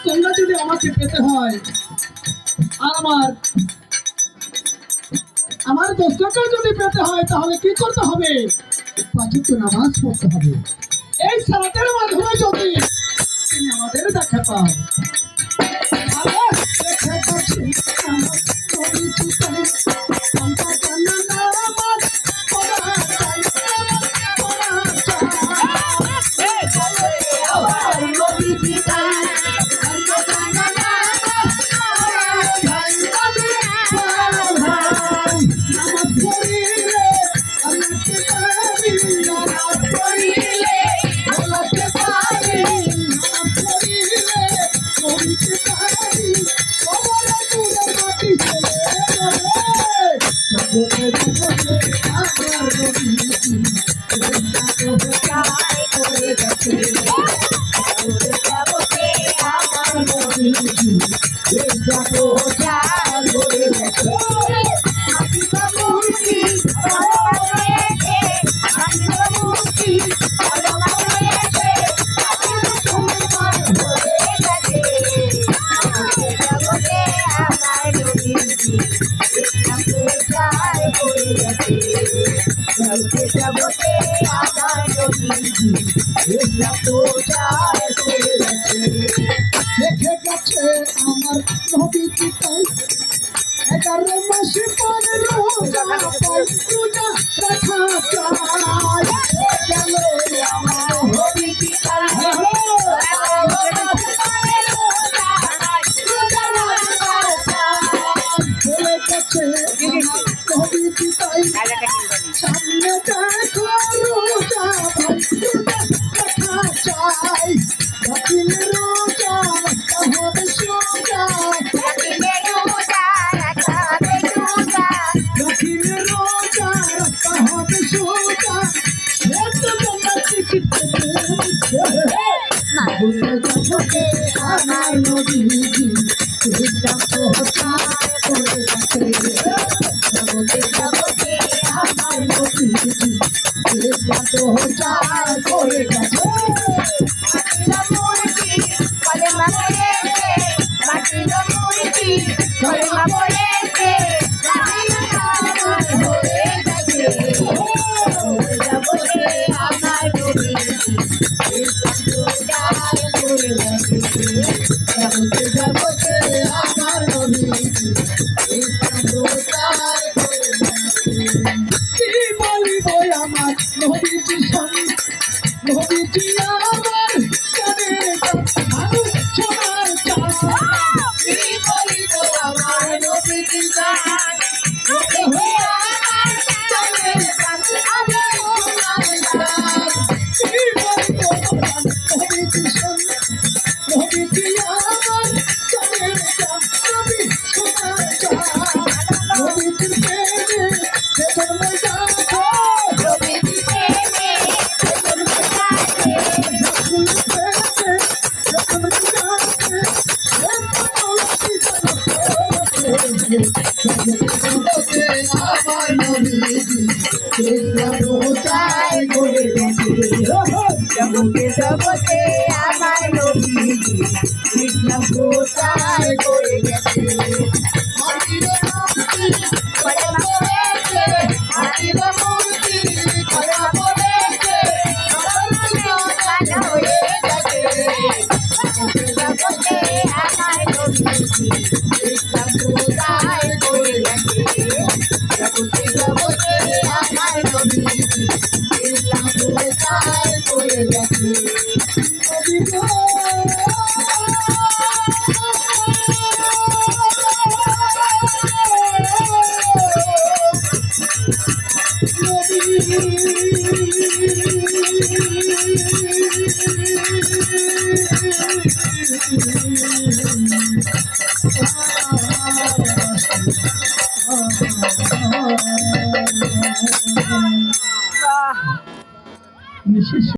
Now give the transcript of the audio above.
তোমরা যদি আমাকে পেতে হয় আর আমার দোস্তকেও যদি পেতে হয় তাহলে কি করতে হবে? পাঁচে তো নামাজ পড়তে হবে। এই সালাতের মাধ্যমে যদি তুমি আমাদের দেখা পাও দেখে গেছে আমার নবী পিতাই 11 মাস পর রোজা পাই রোজা রাখা চাই গেল আমার নবী পিতাই বলে গেছে আমার নবী পিতাই সামনে দেখো রোজা ভাই রোজা রাখা চাই বাতিল রোজা হবে সোজা আমার নবীজি জগতে আমার নবীজি করে গেছে আমার জগতে জগতে আমার নবীজি ইসলাম প্রচার করে গেছে। কি বলিব আমার নবীজি নবীজি আমার জানের আরো সোনার চাঁদ। কি বলিব আমার নবীজি নবীজি আমার জানের আরো সোনার চাঁদ। কি বলিব আমার নবীজি নবীজি আমার জানের নবী সোনার চাঁদ। নবীজির প্রেমে যে জন্ম যাচ্ছে নবীজির প্রেমে যে জন্ম যাচ্ছে রসুলের প্রেমে যে জন্ম যাচ্ছে জগতে আমার নবীজি ইসলাম প্রচার করে গেছে। জগতে জগতে আমার নবীজি ইসলাম প্রচার করে গেছে। মাটির মূর্তি খোলা পড়েছে, মাটির মূর্তি খোলা পড়েছে, জগতে হয়ে গেছে। জগতে জগতে আমার নবীজি ইসলাম প্রচার করে গেছে। জগতে জগতে আমার নবীজি ইসলাম প্রচার করে গেছে। নবী গো নিঃশেষ